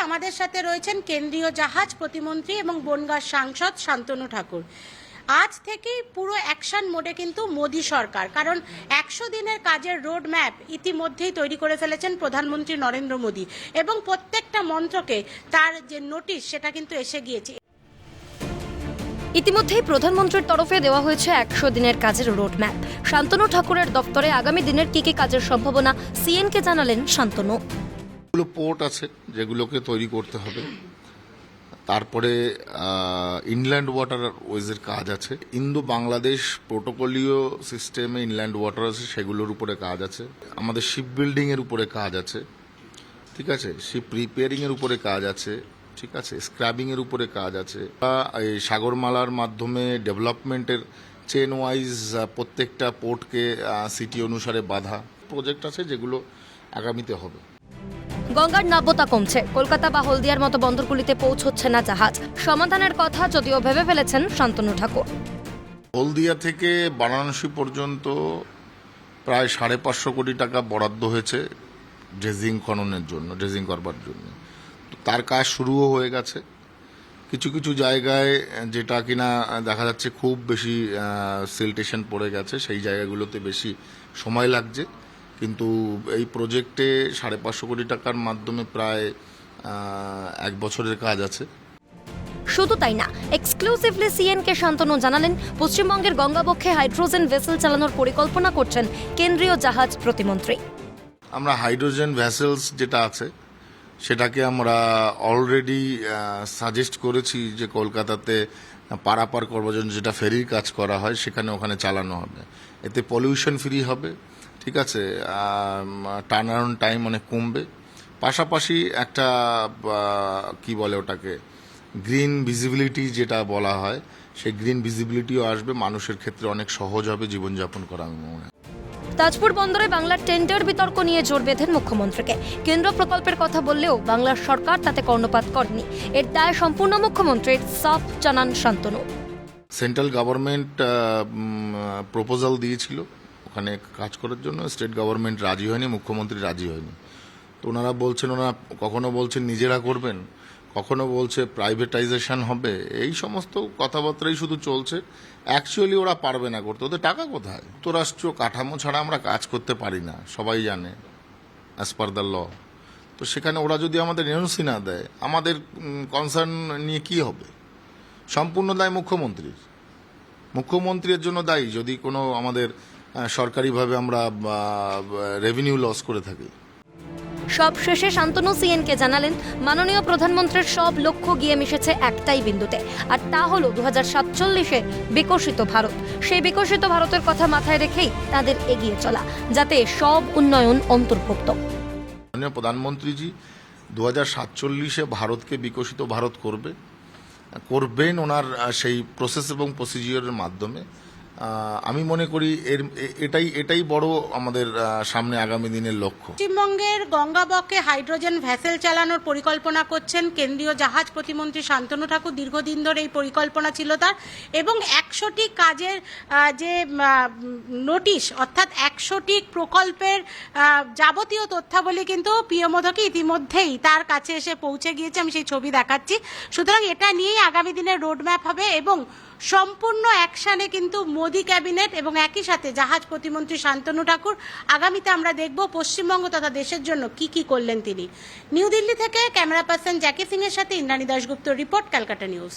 আমাদের সাথে রয়েছেন কেন্দ্রীয় জাহাজ প্রতিমন্ত্রী এবং বনগাঁ সাংসদ শান্তনু ঠাকুর। আজ থেকেই পুরো অ্যাকশন মোডে কিন্তু মোদী সরকার, কারণ 100 দিনের কাজের রোড ম্যাপ ইতিমধ্যেই তৈরি করে ফেলেছেন প্রধানমন্ত্রী নরেন্দ্র মোদী এবং প্রত্যেকটা মন্ত্রকে তার যে নোটিশ সেটা কিন্তু এসে গিয়েছে। ইতিমধ্যেই প্রধানমন্ত্রীর তরফে দেওয়া হয়েছে 100 দিনের কাজের রোড ম্যাপ। শান্তনু ঠাকুরের দপ্তরে আগামী দিনের কি কি কাজের সম্ভাবনা সিএনকে জানালেন শান্তনু। পোর্ট আছে যেগুলোকে তৈরি করতে হবে, তারপরে ইনল্যান্ড ওয়াটার ওয়েজের কাজ আছে, ইন্দো বাংলাদেশ প্রোটোকলীয় সিস্টেমে ইনল্যান্ড ওয়াটার আছে সেগুলোর উপরে কাজ আছে, আমাদের শিপ বিল্ডিং এর উপরে কাজ আছে, ঠিক আছে, শিপ রিপেয়ারিং এর উপরে কাজ আছে, ঠিক আছে, স্ক্র্যাবিং এর উপরে কাজ আছে, এই সাগরমালার মাধ্যমে ডেভেলপমেন্টের চেন ওয়াইজ প্রত্যেকটা পোর্টকে সিটি অনুসারে বাঁধা প্রজেক্ট আছে যেগুলো আগামীতে হবে। গঙ্গার নাব্যতা কমছে, কলকাতা বা হলদিয়ার মতো বন্দরগুলিতে পৌঁছচ্ছে না জাহাজ। সমাধানের কথা যদিও ভেবে ফেলেছেন শান্তনু ঠাকুর। হলদিয়া থেকে বারাণসী পর্যন্ত প্রায় 550 কোটি টাকা বরাদ্দ হয়েছে ড্রেজিং খননের জন্য, ড্রেজিং করবার জন্য। তার কাজ শুরুও হয়ে গেছে। কিছু কিছু জায়গায় যেটা কিনা দেখা যাচ্ছে খুব বেশি সিলটেশন পড়ে গেছে, সেই জায়গাগুলোতে বেশি সময় লাগছে, কিন্তু এই প্রজেক্টে 550 কোটি টাকার মাধ্যমে প্রায় 1 বছরের কাজ আছে। শুধু তাই না, এক্সক্লুসিভলি সিএনকে শান্তনু জানালেন পশ্চিমবঙ্গের গঙ্গাবক্ষে হাইড্রোজেন ভেসেল চালানোর পরিকল্পনা করছেন কেন্দ্রীয় জাহাজ প্রতিমন্ত্রী। আমরা হাইড্রোজেন ভেসেলস যেটা আছে সেটাকে আমরা অলরেডি সাজেস্ট করেছি যে কলকাতাতে পারাপার করবার জন্য যেটা ফেরির কাজ করা হয় সেখানে ওখানে চালানো হবে। এতে পলিউশন ফ্রি হবে, ঠিক আছে, টার্ন অ্যারাউন্ড টাইম অনেক কমবে, পাশাপাশি একটা কি বলে ওটাকে গ্রিন ভিজিবিলিটি যেটা বলা হয় সেই গ্রিন ভিজিবিলিটিও আসবে, মানুষের ক্ষেত্রে অনেক সহজ হবে জীবনযাপন করা। আমি মনে হয় তাজপুর বন্দরে বাংলার টেন্ডার বিতর্ক নিয়ে জোর বেঁধেন মুখ্যমন্ত্রীকে। কেন্দ্র প্রকল্পের কথা বললেও বাংলার সরকার তাতে কর্ণপাত করেনি। এর দায় সম্পূর্ণ মুখ্যমন্ত্রীর, সাফ জানান শান্তনু। সেন্ট্রাল গভর্নমেন্ট প্রপোজাল দিয়েছিল ওখানে কাজ করার জন্য, স্টেট গভর্নমেন্ট রাজি হয়নি, মুখ্যমন্ত্রী রাজি হয়নি। তো ওনারা বলছেন, ওনারা কখনো বলছেন নিজেরা করবেন, কখনো বলছে প্রাইভেটাইজেশন হবে, এই সমস্ত কথাবার্তাই শুধু চলছে। অ্যাকচুয়ালি ওরা পারবে না করতে, ওদের টাকা কোথায়? যুক্তরাষ্ট্রীয় কাঠামো ছাড়া আমরা কাজ করতে পারি না, সবাই জানে, অ্যাজ পার দ্য ল। তো সেখানে ওরা যদি আমাদের এনওসি না দেয়, আমাদের কনসার্ন নিয়ে কি হবে? সম্পূর্ণ দায় মুখ্যমন্ত্রীর। মুখ্যমন্ত্রীর জন্য দায়ী যদি কোনো আমাদের সরকারিভাবে আমরা রেভিনিউ লস করে থাকি। সব শেষে শান্তনু সিএনকে জানালেন মাননীয় প্রধানমন্ত্রীর সব লক্ষ্য গিয়ে মিশেছে একটাই বিন্দুতে, আর তা হলো 2047-এ বিকশিত ভারত। সেই বিকশিত ভারতের কথা মাথায় রেখেই তাদের এগিয়ে চলা, যাতে সব উন্নয়ন অন্তর্ভুক্ত। মাননীয় প্রধানমন্ত্রীজি 2047-এ ভারতকে বিকশিত ভারত করবেন ওনার সেই প্রসেস এবং প্রসিজিওরের মাধ্যমে। আমি মনে করি এটাই বড় আমাদের সামনে আগামী দিনের লক্ষ্য। পশ্চিমবঙ্গের গঙ্গাবক্ষে হাইড্রোজেন ভেসেল চালানোর পরিকল্পনা করছেন কেন্দ্রীয় জাহাজ প্রতিমন্ত্রী শান্তনু ঠাকুর। দীর্ঘদিন ধরে এই পরিকল্পনা ছিল তার, এবং 100টি কাজের যে নোটিশ, অর্থাৎ 100টি প্রকল্পের যাবতীয় তথ্যাবলী কিন্তু পিএমওকে ইতিমধ্যেই তার কাছে এসে পৌঁছে গিয়েছে। আমি সেই ছবি দেখাচ্ছি। সুতরাং এটা নিয়েই আগামী দিনের রোডম্যাপ হবে এবং সম্পূর্ণ অ্যাকশনে কিন্তু মোদী ক্যাবিনেট এবং একই সাথে জাহাজ প্রতিমন্ত্রী শান্তনু ঠাকুর। আগামীতে আমরা দেখব পশ্চিমবঙ্গ তথা দেশের জন্য কি কি করলেন তিনি। নিউ দিল্লি থেকে ক্যামেরা পার্সন জ্যাকি সিং এর সাথে ইন্দ্রাণী দাশগুপ্তর রিপোর্ট, ক্যালকাটা নিউজ।